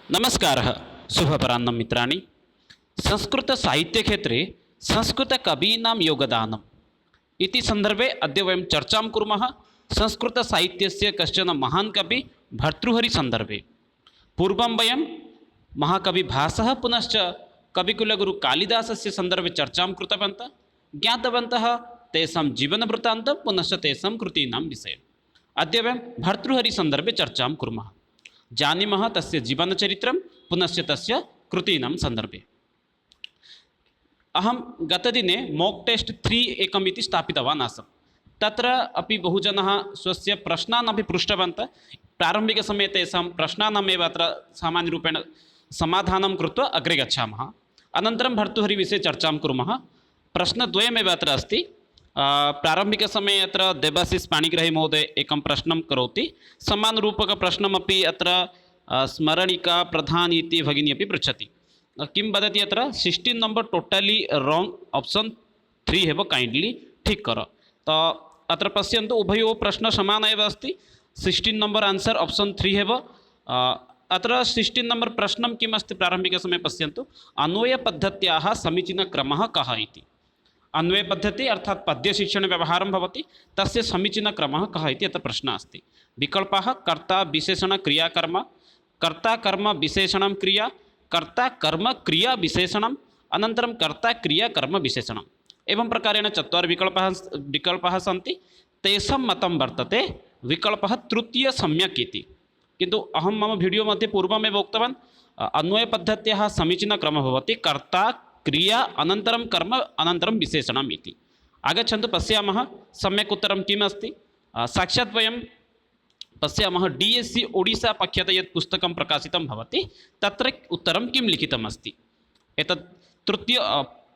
नमस्कारः शुभपराह्नं मित्राणि। संस्कृतसाहित्यक्षेत्रे संस्कृतकवीनां योगदानम् इति सन्दर्भे अद्य वयं चर्चां कुर्मः। संस्कृतसाहित्यस्य कश्चन महान् कवि भर्तृहरिसन्दर्भे। पूर्वं वयं महाकविभासः पुनश्च कविकुलगुरुकालिदासस्य सन्दर्भे चर्चां कृतवन्तः, ज्ञातवन्तः तेषां जीवनवृत्तान्तं पुनश्च तेषां कृतीनां विषये। अद्य वयं भर्तृहरिसन्दर्भे चर्चां कुर्मः, जानीमः तस्य जीवनचरित्रं पुनश्च तस्य कृतीनां सन्दर्भे। अहं गतदिने मोक् टेस्ट् 3 एकमिति स्थापितवान् आसम्। तत्र अपि बहुजनाः स्वस्य प्रश्नान् अपि पृष्टवन्तः। प्रारम्भिकसमये तेषां प्रश्नानामेव अत्र सामान्यरूपेण समाधानं कृत्वा अग्रे गच्छामः। अनन्तरं भर्तृहरिविषये चर्चां कुर्मः। प्रश्नद्वयमेव अत्र अस्ति। प्रारम्भिकसमये अत्र देवाशिष पाणिग्राही महोदय एकं प्रश्नं करोति। समानरूपकप्रश्नमपि अत्र स्मरणिका प्रधान इति भगिनी अपि पृच्छति। किं वदति अत्र 16 number totally wrong, option 3 have kindly ठीक कर। तो अत्र पश्यन्तु उभयोः प्रश्न समान एव अस्ति। 16 नंबर आंसर ऑप्शन 3 हेव। अत्र 16 नंबर प्रश्नं किम् अस्ति प्रारम्भिकसमये पश्यन्तु। अन्वयपद्धत्याः समीचीनक्रमः कः इति। अन्वयपद्धति अर्थात् पद्यशिक्षणे व्यवहारं भवति, तस्य समीचीनक्रमः कः इति अत्र प्रश्नः अस्ति। विकल्पाः कर्ता विशेषण क्रियाकर्म, कर्ता कर्म विशेषणं क्रिया, कर्ता कर्म क्रिया विशेषणम्, अनन्तरं कर्ता क्रिया कर्म विशेषणम्। एवं प्रकारेण चत्वारि विकल्पाः सन्ति। तेषां मतं वर्तते विकल्पः तृतीय सम्यक् इति। किन्तु अहं मम वीडियो मध्ये पूर्वमेव उक्तवान्, अन्वयपद्धत्याः समीचीनक्रमः भवति कर्ता क्रिया अनन्तरं कर्म अनन्तरं विशेषणम् इति। आगच्छन्तु पश्यामः सम्यक् उत्तरं किम् अस्ति। साक्षात् वयं पश्यामः DSC ओडिसा पक्षतः यत् पुस्तकं प्रकाशितं भवति तत्र उत्तरं किं लिखितम् अस्ति। एतत्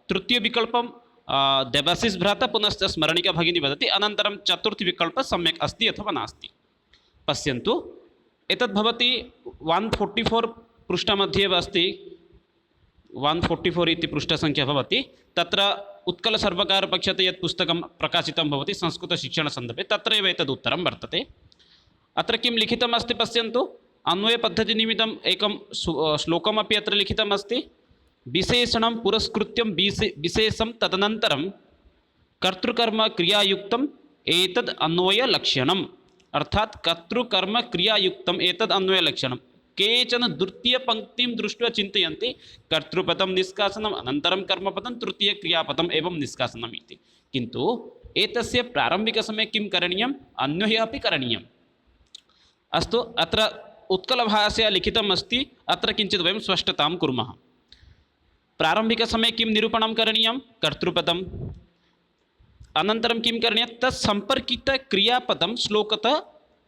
तृतीयविकल्पं देवाशिष भ्राता पुनश्च स्मरणिका भगिनी वदति। अनन्तरं चतुर्थविकल्पः सम्यक् अस्ति अथवा नास्ति। पश्यन्तु एतत् भवति 144 पृष्ठमध्ये एव अस्ति। 144 इति पृष्ठसङ्ख्या भवति। तत्र उत्कलसर्वकारपक्षतः यत् पुस्तकं प्रकाशितं भवति संस्कृतशिक्षणसन्दर्भे तत्रैव एतद् उत्तरं वर्तते। अत्र किं लिखितम् अस्ति पश्यन्तु। अन्वयपद्धतिनिमित्तम् एकं श्लोकमपि अत्र लिखितम् अस्ति। विशेषणं पुरस्कृत्यं विशेषं तदनन्तरं कर्तृकर्म क्रियायुक्तम् एतद् अन्वयलक्षणम्। अर्थात् कर्तृकर्म क्रियायुक्तम् एतद् अन्वयलक्षणं। केचन द्वितीयपङ्क्तिं दृष्ट्वा चिन्तयन्ति कर्तृपदं निष्कासनम् अनन्तरं कर्मपदं तृतीयक्रियापदम् एवं निष्कासनम् इति। किन्तु एतस्य प्रारम्भिकसमये किं करणीयम्, अन्वयः अपि करणीयम्। अस्तु, अत्र उत्कलभाषया लिखितम् अस्ति। अत्र किञ्चित् वयं स्पष्टतां कुर्मः। प्रारम्भिकसमये किं निरूपणं करणीयं, कर्तृपदम्। अनन्तरं किं करणीयं, तत्सम्पर्कितक्रियापदं श्लोकतः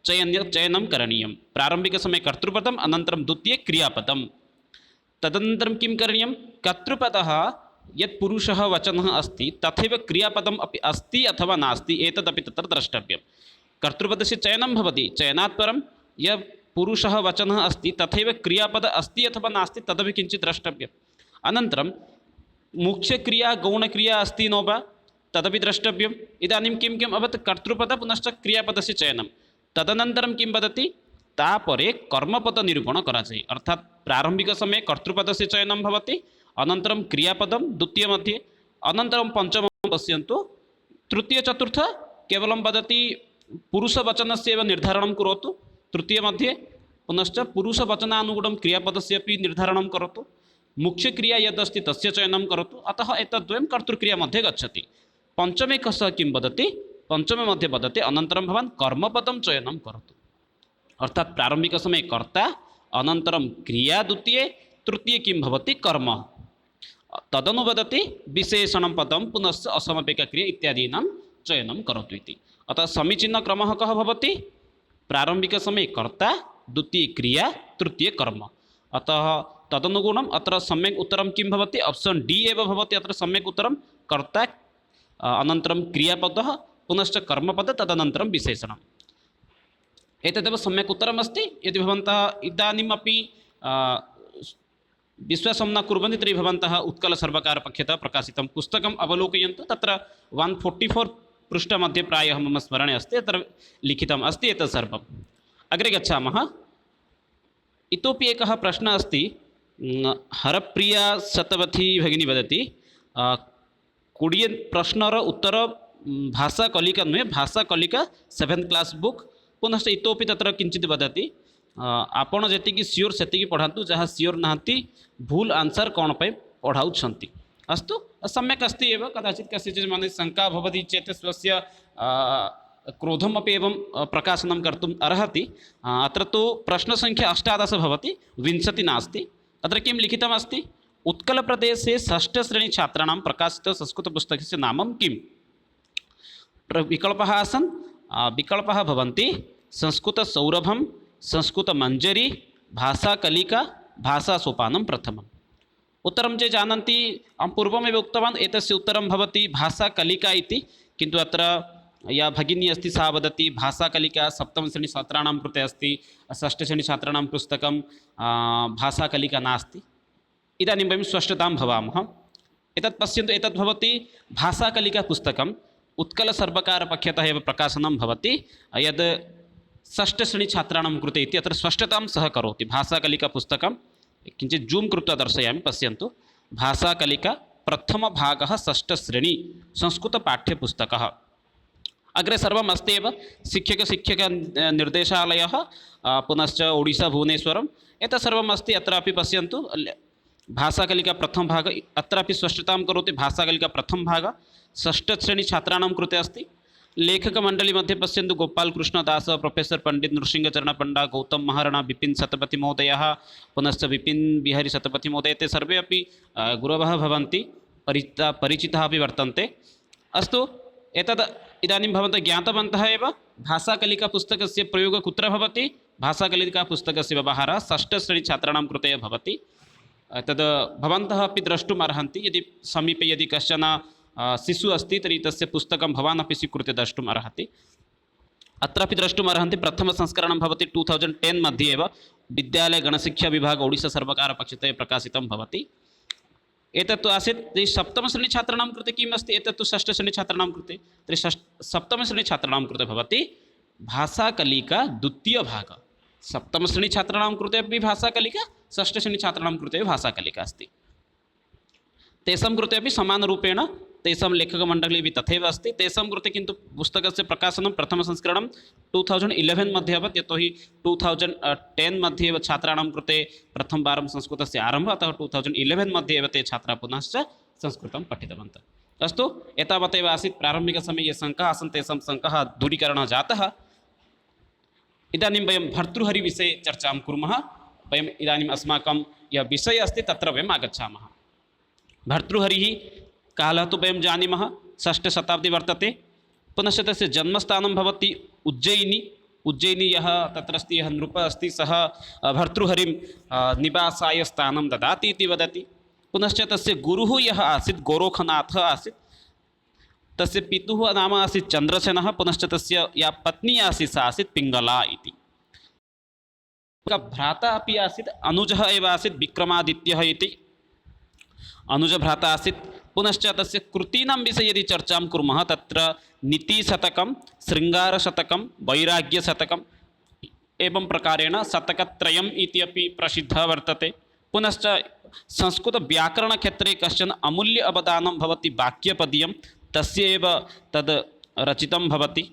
चयनं करणीयं। प्रारम्भिकसमये कर्तृपदम् अनन्तरं द्वितीयक्रियापदं। तदनन्तरं किं करणीयं, कर्तृपदः यत् पुरुषः वचनः अस्ति तथैव क्रियापदम् अपि अस्ति अथवा नास्ति एतदपि तत्र द्रष्टव्यं। कर्तृपदस्य चयनं भवति, चयनात् परं यत् पुरुषः वचनः अस्ति तथैव क्रियापद अस्ति अथवा नास्ति तदपि किञ्चित् द्रष्टव्यम्। अनन्तरं मुख्यक्रिया गौणक्रिया अस्ति नो वा तदपि द्रष्टव्यम्। इदानीं किं किम् अभवत्, कर्तृपद पुनश्च क्रियापदस्य चयनं। तदनन्तरं किं वदति, तापरे कर्मपदनिरूपणं करायति। अर्थात् प्रारम्भिकसमये कर्तृपदस्य चयनं भवति, अनन्तरं क्रियापदं द्वितीयमध्ये, अनन्तरं पञ्चमं पश्यन्तु तृतीयचतुर्थ केवलं वदति पुरुषवचनस्य एव निर्धारणं करोतु तृतीयमध्ये, पुनश्च पुरुषवचनानुगुणं क्रियापदस्य अपि निर्धारणं करोतु, मुख्यक्रिया यदस्ति तस्य चयनं करोतु। अतः एतद्वयं कर्तृक्रियामध्ये गच्छति। पञ्चमे कस्य किं वदति, पञ्चमे मध्ये वदति अनन्तरं भवान् कर्मपदं चयनं करोतु। अर्थात् प्रारम्भिकसमये कर्ता, अनन्तरं क्रिया द्वितीये, तृतीये किं भवति कर्म। तदनु वदति विशेषणं पदं पुनश्च असमापिकक्रिया इत्यादीनां चयनं करोतु इति। अतः समीचीनक्रमः कः भवति, प्रारम्भिकसमये कर्ता, द्वितीये क्रिया, तृतीये कर्म। अतः तदनुगुणम् अत्र सम्यक् उत्तरं किं भवति, ऑप्शन डी एव भवति अत्र सम्यक् उत्तरं। कर्ता अनन्तरं क्रियापदः पुनश्च कर्मपद तदनन्तरं विशेषणम्। एतदेव सम्यक् उत्तरमस्ति। यदि भवन्तः इदानीमपि विश्वासं न कुर्वन्ति तर्हि भवन्तः उत्कलसर्वकारपक्षतः प्रकाशितं पुस्तकम् अवलोकयन्तु। तत्र 144 पृष्ठमध्ये प्रायः मम स्मरणे अस्ति, अत्र लिखितम् अस्ति एतत् सर्वम्। अग्रे गच्छामः। इतोपि एकः प्रश्नः अस्ति। हरप्रिया शतवथी भगिनी वदति कोडियन् प्रश्नर उत्तर भाषा कलिका नुहे भाषा कलिका 7th क्लास बुक पुनश्च इतोपि तत्र किंचित वदति आपण जेतिकी सियोर सेतिकी पढ़ातु जहाँ सियोर नाहंती भूल आंसर कौन पे पढ़ाउछन्ति। अस्तु सम्यक् अस्ति एव। कदाचित् कस्यचित् मनसि शङ्का भवति चेत् स्वस्य क्रोधमपि एवं प्रकाशनं कर्तुम् अर्हति। अत्र तु प्रश्नसङ्ख्या 18 भवति, 20 नास्ति। अत्र किं लिखितमस्ति? उत्कलप्रदेशे 6ष्ठ श्रेणी छात्राणां प्रकाशित संस्कृतपुस्तकस्य नामं किम्? विकल्पाः आसन्। विकल्पाः भवन्ति संस्कृतसौरभं, संस्कृतमञ्जरी, भाषाकलिका, भाषासोपानं प्रथमम्। उत्तरं ये जानन्ति, अहं पूर्वमेव उक्तवान् एतस्य उत्तरं भवति भाषाकलिका इति, किन्तु अत्र या भगिनी अस्ति सा वदति भाषाकलिका 7म श्रेणी छात्राणां कृते अस्ति, 6ष्ठ श्रेणी छात्राणां पुस्तकं भाषाकलिका नास्ति। इदानीं वयं स्पष्टतां भवामः। एतत् पश्यन्तु, एतत् भवति भाषाकलिका पुस्तकम्। उत्कलसर्वकारपक्षतः एव प्रकाशनं भवति, यद् 6ष्ठ श्रेणी छात्राणां कृते इति अत्र स्पष्टतां सह करोति। भाषाकलिका पुस्तकं किञ्चित् जूम् कृत्वा दर्शयामि, पश्यन्तु। भाषाकलिका प्रथमभागः 6ष्ठ श्रेणी संस्कृतपाठ्यपुस्तकः। अग्रे सर्वम् अस्ति एव। शिक्षक निर्देशालयः पुनश्च ओडिशा भुवनेश्वरम् एतत् सर्वम् अस्ति। अत्रापि पश्यन्तु भाषाकलिका प्रथमभाग, अत्रापि स्पष्टतां करोति। भाषाकलिका प्रथमभाग 6ष्ठ श्रेणी छात्राणां कृते अस्ति। लेखकमण्डली मध्ये पश्यन्तु गोपालकृष्णदास, प्रोफेसर पंडित नृसिंहचरणपण्डा, गौतम महाराणा, विपिन शतपथी महोदयः, पुनश्च विपिन बिहारी शतपथी महोदय, ते सर्वे अपि गुरवः भवन्ति, परिचिताः अपि वर्तन्ते। अस्तु, एतद् इदानीं भवन्तः ज्ञातवन्तः एव। भाषाकलिका पुस्तकस्य प्रयोगः कुत्र भवति? भाषाकलिका पुस्तकस्य व्यवहारः 6ष्ठ श्रेणी छात्राणां कृते भवति। तद् भवन्तः अपि द्रष्टुम् अर्हन्ति। यदि समीपे यदि कश्चन शिशुः अस्ति तर्हि तस्य पुस्तकं भवान् अपि स्वीकृत्य द्रष्टुम् अर्हति। अत्रापि द्रष्टुम् अर्हन्ति। प्रथमसंस्करणं भवति 2010 मध्ये एव विद्यालय गणशिक्षा विभाग ओडिशा सर्वकारपक्षतः प्रकाशितं भवति। एतत्तु आसीत्। तर्हि 7म श्रेणी छात्राणां कृते किम् अस्ति? एतत्तु 6ष्ठ श्रेणी छात्राणां कृते। तर्हि 7म श्रेणी छात्राणां कृते भवति भाषाकलिका द्वितीयभागः। 7म श्रेणी छात्राणां कृते अपि भाषाकलिका, 6ष्ठ श्रेणी छात्राणां कृते अपि भाषाकलिका अस्ति। तेषां कृते अपि समानरूपेण तेषां लेखकमण्डली अपि तथैव अस्ति। तेषां कृते किन्तु पुस्तकस्य प्रकाशनं प्रथमसंस्करणं 2011 मध्ये अभवत्, यतोहि 2010 मध्ये एव छात्राणां कृते प्रथमवारं संस्कृतस्य आरम्भः, अतः 2011 मध्ये एव ते छात्राः पुनश्च संस्कृतं पठितवन्तः। अस्तु, एतावदेव आसीत्। प्रारम्भिकसमये ये शङ्काः आसन् तेषां शङ्काः दूरीकरणः जातः। इदानीं वयं भर्तृहरिविषये चर्चां कुर्मः। वयम् इदानीम् अस्माकं यः विषयः अस्ति तत्र वयम् आगच्छामः। भर्तृहरिः कालः तु वयं जानीमः, 6ष्ठ शताब्दी वर्तते। पुनश्च तस्य जन्मस्थानं भवति उज्जयिनी। उज्जयिनी यः तत्र अस्ति, यः नृपः अस्ति, सः भर्तृहरिं निवासाय स्थानं ददाति इति वदति। पुनश्च तस्य गुरुः यः आसीत् गोरखनाथः आसीत्। तस्य पितुः नाम आसीत् चन्द्रसेनः, पुनश्च तस्य या पत्नी आसीत् सा आसीत् पिङ्गला इति। भ्राता अपि आसीत्, अनुजः एव आसीत् विक्रमादित्यः इति। अनुजभ्राता आसीत्। पुनश्च तस्य कृतीनां विषये यदि चर्चां कुर्मः तत्र नीतिशतकं, शृङ्गारशतकं, वैराग्यशतकम् एवं प्रकारेण शतकत्रयम् इति अपि प्रसिद्धः वर्तते। पुनश्च संस्कृतव्याकरणक्षेत्रे कश्चन अमूल्य अवदानं भवति वाक्यपदीयं, तस्य एव तद् रचितं भवति।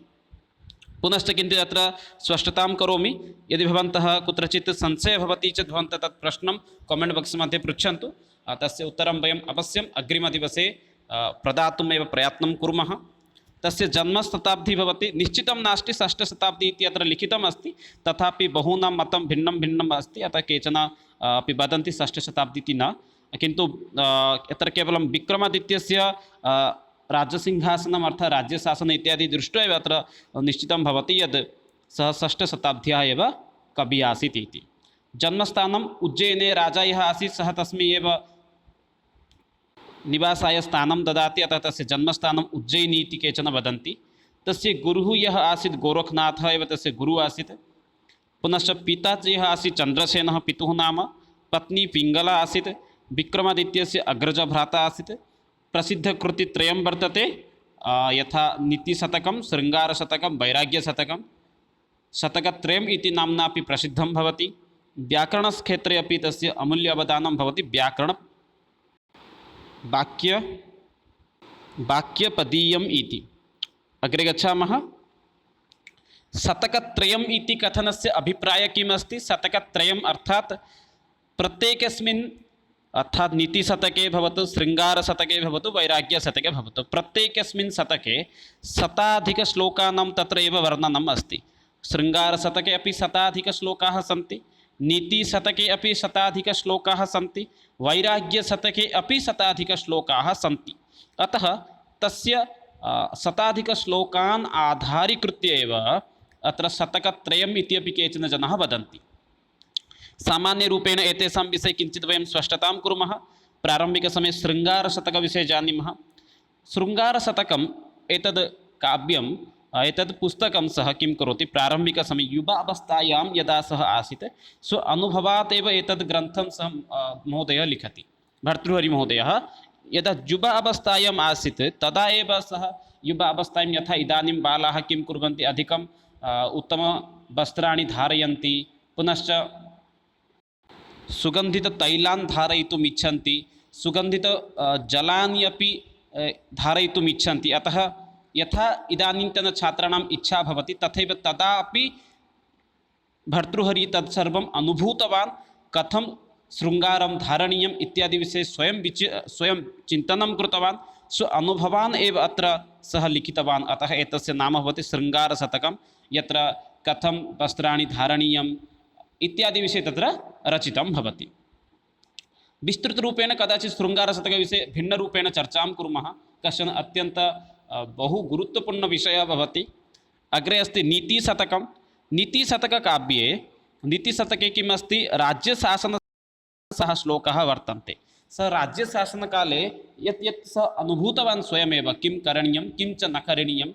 पुनश्च किञ्चित् अत्र स्पष्टतां करोमि। यदि भवन्तः कुत्रचित् संशयः भवति चेत् भवन्तः तत् प्रश्नं कामेण्ट् बाक्स् मध्ये पृच्छन्तु। तस्य उत्तरं वयम् अवश्यम् अग्रिमदिवसे प्रदातुमेव प्रयत्नं कुर्मः। तस्य जन्मशताब्दी भवति, निश्चितं नास्ति 6ष्ठ शताब्दी इति अत्र लिखितम् अस्ति, तथापि बहूनां मतं भिन्नं भिन्नम् अस्ति। अतः केचन अपि वदन्ति 6ष्ठ शताब्दी इति न, किन्तु अत्र केवलं विक्रमादित्यस्य राज्यसिंहासनम् अर्थात् राज्यशासनम् इत्यादि दृष्ट्वा एव अत्र निश्चितं भवति यद् सः 6ष्ठ शताब्द्याः एव कविः आसीत् इति। जन्मस्थानम् उज्जयिने राजा यः आसीत् सः तस्मै एव निवासाय स्थानं ददाति, अतः तस्य जन्मस्थानम् उज्जयिनी इति केचन वदन्ति। तस्य गुरुः यः आसीत् गोरखनाथः एव तस्य गुरुः आसीत्। पुनश्च पिता यः आसीत् चन्द्रसेनः पितुः नाम, पत्नी पिङ्गला आसीत्, विक्रमादित्यस्य अग्रजभ्राता आसीत्। प्रसिद्धकृतित्रयं वर्तते, यथा नीतिशतकं, शृङ्गारशतकं, वैराग्यशतकं। शतकत्रयम् इति नाम्ना अपि प्रसिद्धं भवति। व्याकरणक्षेत्रे अपि तस्य अमूल्य अवदानं भवति। वाक्यपदीयम् इति। अग्रे गच्छामः। शतकत्रयम् इति कथनस्य अभिप्रायः किम् अस्ति? शतकत्रयम् अर्थात् प्रत्येकस्मिन्, अर्थात् नीतिशतके भवतु, शृङ्गारशतके भवतु, वैराग्यशतके भवतु, प्रत्येकस्मिन् शतके शताधिकश्लोकानां तत्र एव वर्णनम् अस्ति। शृङ्गारशतके अपि शताधिकश्लोकाः सन्ति, नीतिशतके अपि शताधिकश्लोकाः सन्ति, वैराग्यशतके अपि शताधिकश्लोकाः सन्ति। अतः तस्य शताधिकश्लोकान् आधारीकृत्य एव अत्र शतकत्रयम् इति अपि केचन जनाः वदन्ति। सामान्यरूपेण एतेषां विषये किञ्चित् वयं स्पष्टतां कुर्मः। प्रारम्भिकसमये शृङ्गारशतकविषये जानीमः। शृङ्गारशतकम् एतद् काव्यम्, एतद् पुस्तकं सः किं करोति? प्रारम्भिकसमये युवावस्थायां यदा सः आसीत्, स्व अनुभवात् एव एतद् ग्रन्थं सः महोदयः लिखति। भर्तृहरिमहोदयः यदा युवावस्थायाम् आसीत् तदा एव सः युवावस्थायां, यथा इदानीं बालाः किं कुर्वन्ति? अधिकम् उत्तमवस्त्राणि धारयन्ति, पुनश्च सुगन्धिततैलान् धारयितुम् इच्छन्ति, जलानि अपि धारयितुम् इच्छन्ति। अतः यथा इदानीन्तनछात्राणाम् इच्छा भवति तथैव तदा अपि भर्तृहरिः तत्सर्वम् अनुभूतवान्, कथं शृङ्गारं धारणीयम् इत्यादि विषये स्वयं चिन्तनं कृतवान्, स्व अनुभवान् एव अत्र सः लिखितवान्। अतः एतस्य नाम भवति शृङ्गारशतकं, यत्र कथं वस्त्राणि धारणीयम् इत्यादि विषये तत्र रचितं भवति। विस्तृतरूपेण कदाचित् शृङ्गारशतकविषये भिन्नरूपेण चर्चां कुर्मः। कश्चन अत्यन्त बहु गुरुत्वपूर्णविषयः भवति। अग्रे अस्ति नीतिशतकं। नीतिशतककाव्ये, नीतिशतके किम् अस्ति? राज्यशासनसः श्लोकाः वर्तन्ते। सः राज्यशासनकाले यत् यत् सः अनुभूतवान् स्वयमेव, किं करणीयं किं च न करणीयं,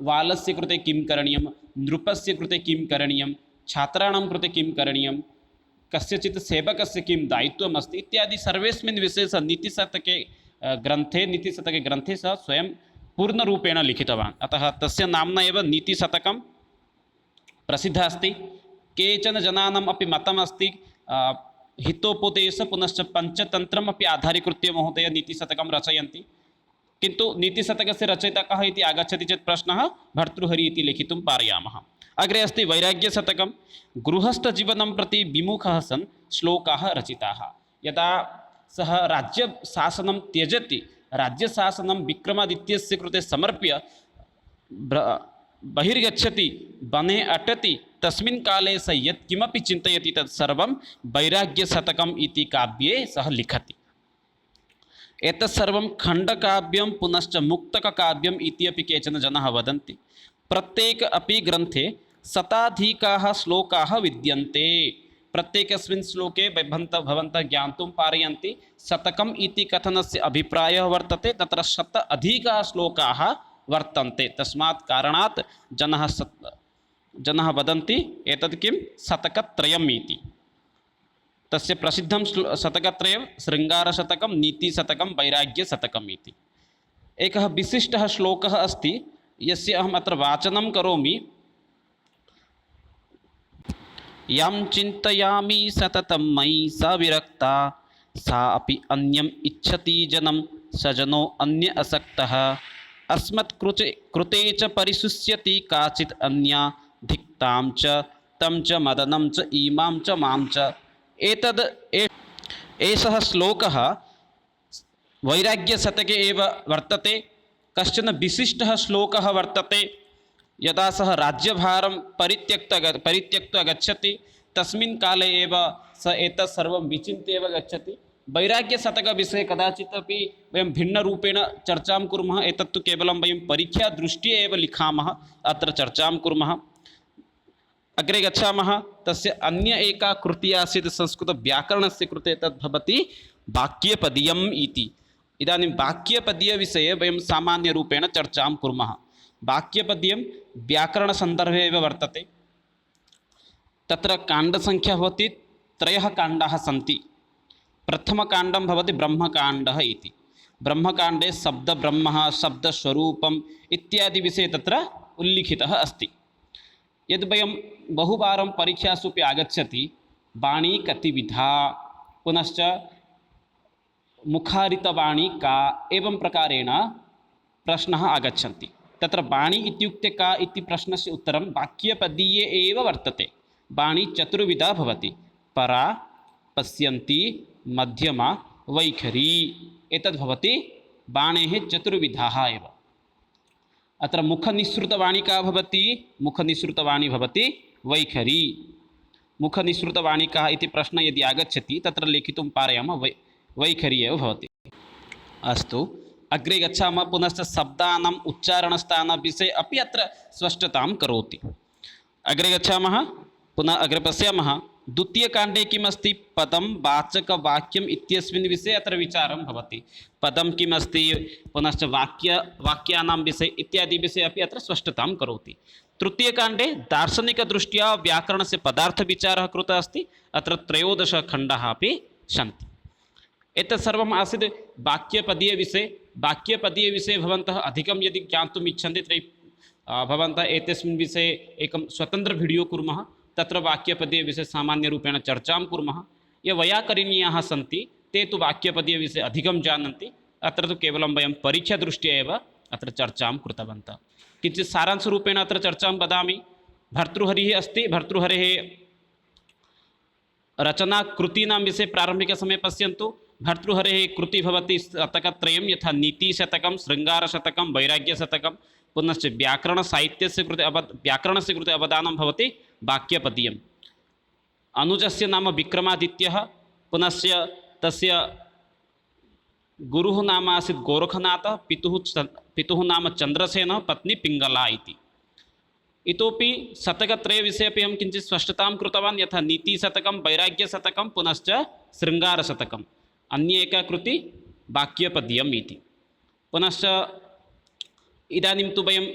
बालस्य कृते किं करणीयं, नृपस्य कृते किं करणीयं, छात्राणां कृते किं करणीयं, कस्यचित् सेवकस्य किं दायित्वम् अस्ति इत्यादि सर्वेस्मिन् विषये सः नीतिशतके ग्रन्थे सः स्वयं पूर्णरूपेण लिखितवान्। अतः तस्य नाम्ना एव नीतिशतकं प्रसिद्धः अस्ति। केचन जनानाम् अपि मतम् अस्ति हितोपदेश पुनश्च पञ्चतन्त्रम् अपि आधारीकृत्य महोदय नीतिशतकं रचयन्ति। किन्तु नीतिशतकस्य रचयिता कः इति आगच्छति चेत् प्रश्नः, भर्तृहरिः इति लिखितुं पारयामः। अग्रे अस्ति वैराग्यशतकं। गृहस्थजीवनं प्रति विमुखः सन् श्लोकाः रचिताः। यदा सः राज्यशासनं त्यजति, राज्यशासनं विक्रमादित्यस्य कृते समर्प्य बहिर्गच्छति, वने अटति, तस्मिन् काले सः यत् किमपि चिन्तयति तत्सर्वं वैराग्यशतकम् इति काव्ये सः लिखति। एतत् सर्वं खण्डकाव्यं पुनश्च मुक्तककाव्यम् इति अपि केचन जनाः वदन्ति। प्रत्येक अपि ग्रन्थे शताधिकाः श्लोकाः विद्यन्ते। प्रत्येकस्मिन् श्लोके भवन्तः ज्ञातुं पारयन्ति। शतकम् इति कथनस्य अभिप्रायः वर्तते, तत्र शत अधिकाः श्लोकाः वर्तन्ते। तस्मात् कारणात् जनाः वदन्ति एतत् किं? शतकत्रयम् इति। तस्य प्रसिद्धं शतकत्रयं शृङ्गारशतकं, नीतिशतकं, वैराग्यशतकम् इति। एकः विशिष्टः श्लोकः अस्ति यस्य अहम् अत्र वाचनं करोमि। यं चिन्तयामि सततं मयि सा विरक्ता, सा अपि अन्यम् इच्छति जनं, स जनो अन्य असक्तः, अस्मत्कृते च परिशुष्यति काचित् अन्या, धिक्तां च तं च मदनं च इमां च मां च। एषः श्लोकः वैराग्यशतके एव वर्तते। कश्चन विशिष्टः श्लोकः वर्तते। यदा सः राज्यभारं परित्यक्त्वा गच्छति, तस्मिन् काले एव सः एतत् सर्वं विचिन्त्य एव गच्छति। वैराग्यशतकविषये कदाचित् अपि वयं भिन्नरूपेण चर्चां कुर्मः। एतत्तु केवलं वयं परीक्षादृष्ट्या एव लिखामः, अत्र चर्चां कुर्मः। अग्रे गच्छामः। तस्य अन्य एका कृतिः आसीत् संस्कृतव्याकरणस्य कृते, तद् भवति वाक्यपदीयम् इति। इदानीं वाक्यपदीयविषये वयं सामान्यरूपेण चर्चां कुर्मः। वाक्यपदीयं व्याकरणसन्दर्भे एव वर्तते। तत्र काण्डसङ्ख्या भवति 3 काण्डाः सन्ति। प्रथमकाण्डं भवति ब्रह्मकाण्डः इति। ब्रह्मकाण्डे शब्दब्रह्मः, शब्दस्वरूपम् इत्यादि विषये तत्र उल्लिखितः अस्ति। यद् वयं बहुवारं परीक्षासु अपि आगच्छति, वाणी कतिविधा, पुनश्च मुखारितवाणी का, एवं प्रकारेण प्रश्नः आगच्छन्ति। तत्र वाणी इत्युक्ते का इति प्रश्नस्य उत्तरं वाक्यपदीये एव वर्तते। वाणी चतुर्विधा भवति, परा, पश्यन्ति, मध्यमा, वैखरी। एतद् वाणेः चतुर्विधाः एव। अत्र मुखनिःसृतवाणी का भवति? मुखनिःसृतवाणी भवति वैखरी। मुखनिःसृतवाणी का इति प्रश्नः यदि आगच्छति तत्र लेखितुं पारयामः वैखरी एव भवति। अस्तु, अग्रे गच्छामः। पुनश्च शब्दानाम् उच्चारणस्थानविषये अपि अत्र स्पष्टतां करोति। अग्रे गच्छामः, पुनः अग्रे पश्यामः। द्वितीयकाण्डे किमस्ति? पदं वाचकवाक्यम् इत्यस्मिन् विषये अत्र विचारं भवति। पदं किमस्ति, पुनश्च वाक्यानां विषये इत्यादि विषये अपि अत्र स्पष्टतां करोति। तृतीयकाण्डे दार्शनिकदृष्ट्या व्याकरणस्य पदार्थविचारः कृतः अस्ति। अत्र 13 खण्डाः अपि सन्ति। एतत् सर्वम् आसीत् वाक्यपदीयविषये। वाक्यपदीयविषये भवन्तः अधिकं यदि ज्ञातुम् इच्छन्ति तर्हि भवन्तः एतस्मिन् विषये एकं स्वतन्त्र वीडियो कुर्मः। तत्र वाक्यपदीयविषये सामान्यरूपेण चर्चां कुर्मः। ये वैयाकरणीयाः सन्ति ते तु वाक्यपदीयविषये अधिकं जानन्ति। अत्र तु केवलं वयं परीक्षादृष्ट्या एव अत्र चर्चां कृतवन्तः। किञ्चित् सारांशरूपेण अत्र चर्चां वदामि। भर्तृहरिः अस्ति। भर्तृहरेः रचनाकृतीनां विषये प्रारम्भिकसमये पश्यन्तु। भर्तृहरेः कृतिः भवति शतकत्रयं, यथा नीतिशतकं, शृङ्गारशतकं, वैराग्यशतकं। पुनश्च व्याकरणसाहित्यस्य कृते अवदानं भवति वाक्यपदीयम्। अनुजस्य नाम विक्रमादित्यः। पुनश्च तस्य गुरुः नाम आसीत् गोरखनाथः। पितुः नाम चन्द्रसेनः, पत्नी पिङ्गला इति। इतोपि शतकत्रयविषये अपि अहं किञ्चित् स्पष्टतां कृतवान्, यथा नीतिशतकं, वैराग्यशतकं, पुनश्च शृङ्गारशतकम्। अन्य एका कृति वाक्यपदीयम् इति। पुनश्च इदानीं तु वयम्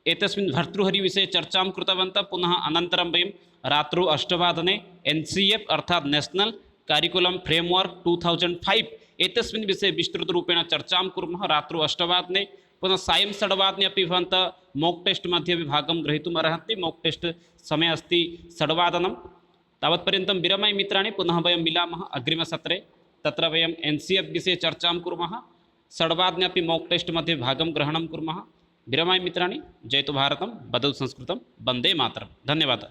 एतस्मिन् भर्तृहरिविषये चर्चां कृतवन्तः। पुनः अनन्तरं वयं रात्रौ 8 NCF अर्थात् नेशनल् करिकुलम् फ्रेम्वर्क् 2005 एतस्मिन् विषये विस्तृतरूपेण चर्चां कुर्मः रात्रौ 8 पुनः सायं 6 अपि भवन्तः मोक् टेस्ट् मध्ये अपि भागं ग्रहीतुम् अर्हन्ति। मोक् टेस्ट् समयः अस्ति 6। तावत्पर्यन्तं विरमामि मित्राणि। पुनः वयं मिलामः अग्रिमसत्रे। तत्र वयं NCF विषये चर्चां कुर्मः। 6 अपि मोक् टेस्ट् मध्ये भागं ग्रहणं कुर्मः। विरमामि मित्राणि। जयतु भारतं, वदतु संस्कृतं, वन्दे मातरं। धन्यवादः।